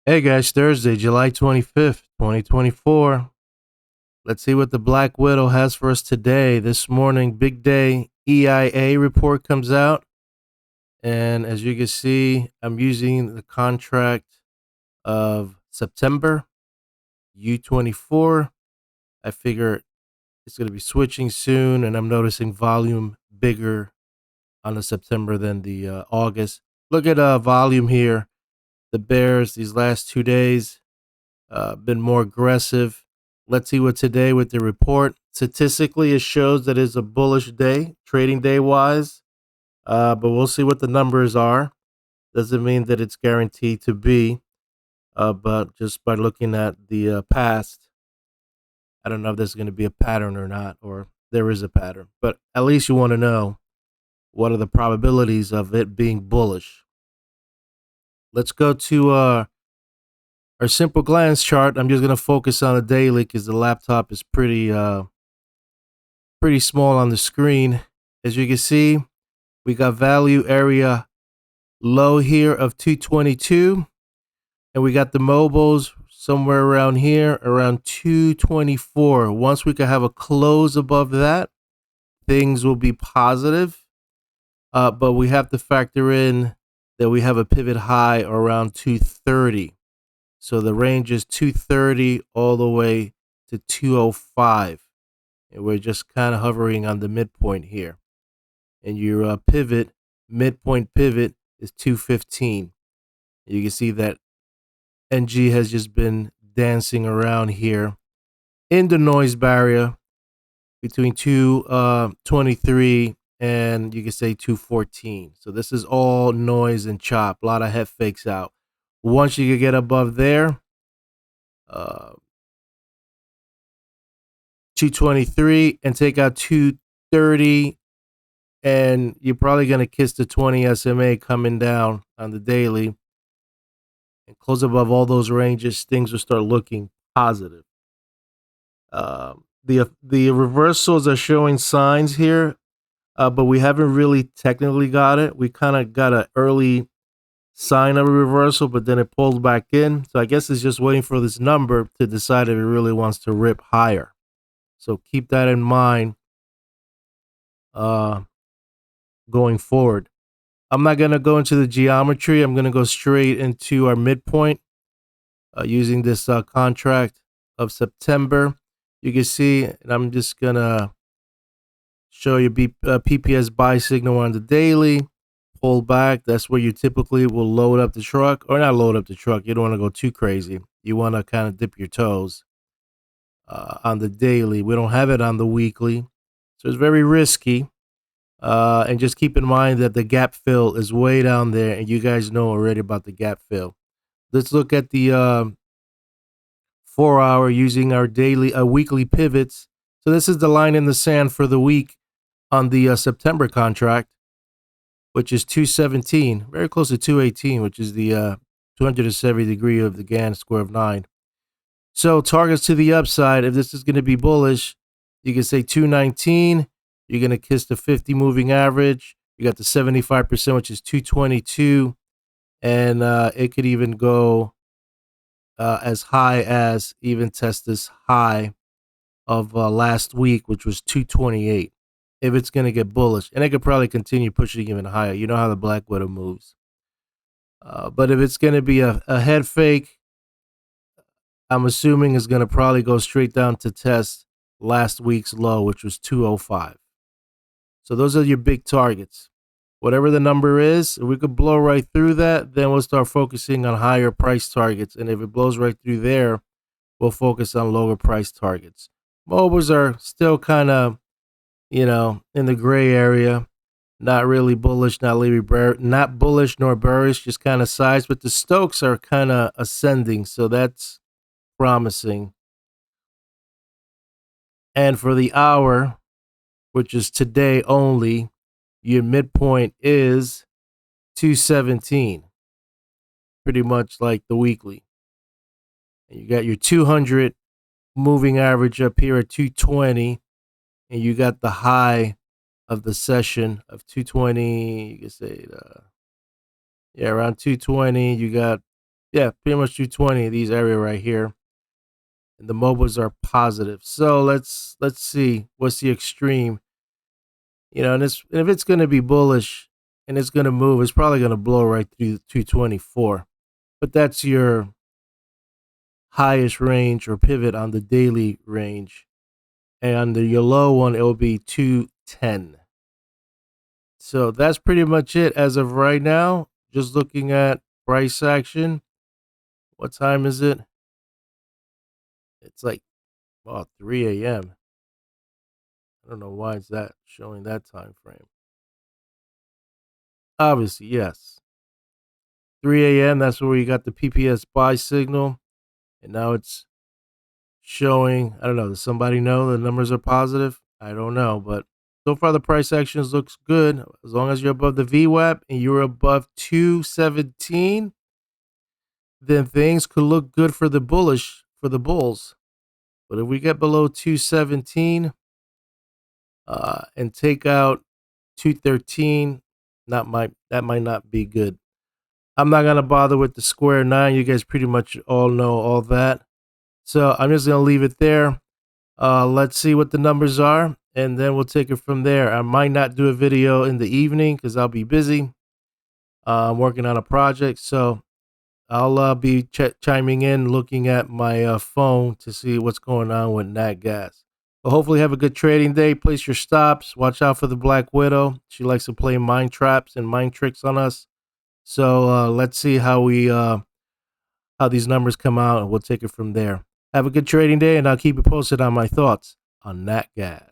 Hey guys, Thursday, July 25th, 2024. Let's see what the Black Widow has for us today. This morning, big day EIA report comes out. And as you can see, I'm using the contract of September U24. I figure it's going to be switching soon, and I'm noticing volume bigger on the September than the August. Look at volume here. The bears these last 2 days been more aggressive. Let's see what today with the report. Statistically, it shows that it's a bullish day, trading day wise. But we'll see what the numbers are. Doesn't mean that it's guaranteed to be. But just by looking at the past, I don't know if there's going to be a pattern or not, or there is a pattern. But at least you want to know what are the probabilities of it being bullish. Let's go to our simple glance chart. I'm just going to focus on the daily because the laptop is pretty small on the screen. As you can see, we got value area low here of 222, and we got the mobiles somewhere around here around 224. Once we can have a close above that, things will be positive. But we have to factor in that we have a pivot high around 230. So the range is 230 all the way to 205. And we're just kind of hovering on the midpoint here. And your pivot, midpoint pivot, is 215. You can see that NG has just been dancing around here in the noise barrier between 223 and you can say 214. So this is all noise and chop. A lot of head fakes out. Once you can get above there, 223 and take out 230, and you're probably going to kiss the 20 SMA coming down on the daily and close above all those ranges. Things will start looking positive. The reversals are showing signs here, but we haven't really technically got it. We kind of got an early sign of a reversal, but then it pulled back in. So I guess it's just waiting for this number to decide if it really wants to rip higher. So keep that in mind going forward. I'm not going to go into the geometry. I'm going to go straight into our midpoint using this contract of September. You can see, and I'm just going to show you PPS buy signal on the daily. Pull back. That's where you typically will load up the truck, or not load up the truck. You don't want to go too crazy. You want to kind of dip your toes on the daily. We don't have it on the weekly, so it's very risky. And just keep in mind that the gap fill is way down there, and you guys know already about the gap fill. Let's look at the 4-hour using our weekly pivots. So this is the line in the sand for the week on the September contract, which is 217, very close to 218, which is the 270 degree of the Gann square of 9. So targets to the upside, if this is going to be bullish, you can say 219. You're going to kiss the 50 moving average. You got the 75%, which is 222. And it could even go as high as even test this high of last week, which was 228. If it's going to get bullish. And it could probably continue pushing even higher. You know how the Black Widow moves. But if it's going to be a head fake, I'm assuming it's going to probably go straight down to test last week's low, which was 205. So those are your big targets. Whatever the number is, if we could blow right through that, then we'll start focusing on higher price targets. And if it blows right through there, we'll focus on lower price targets. Mobiles are still kind of, in the gray area. Not really bullish, not bullish nor bearish, just kind of size. But the Stokes are kind of ascending, so that's promising. And for the hour, which is today only, your midpoint is 217, pretty much like the weekly. And you got your 200 moving average up here at 220, and you got the high of the session of 220. You can say, around 220. You got Yeah, pretty much 220. These area right here, and the MOBAs are positive. So let's see what's the extreme. And if it's going to be bullish and it's going to move, it's probably going to blow right through 224. But that's your highest range or pivot on the daily range. And under your low one, it will be 210. So that's pretty much it as of right now. Just looking at price action. What time is it? It's like 3 a.m. I don't know why it's that showing that time frame. Obviously, yes. 3 a.m. That's where you got the PPS buy signal. And now it's showing, I don't know, does somebody know the numbers are positive? I don't know, but so far the price actions looks good. As long as you're above the VWAP and you're above 217, then things could look good for the bulls. But if we get below 217 and take out 213, that might not be good. I'm not gonna bother with the square nine. You guys pretty much all know all that. So I'm just gonna leave it there. Let's see what the numbers are, and then we'll take it from there. I might not do a video in the evening because I'll be busy. I'm working on a project, so I'll be chiming in, looking at my phone to see what's going on with Nat Gas. But hopefully, have a good trading day. Place your stops. Watch out for the Black Widow. She likes to play mind traps and mind tricks on us. So let's see how these numbers come out, and we'll take it from there. Have a good trading day, and I'll keep you posted on my thoughts on Nat Gas.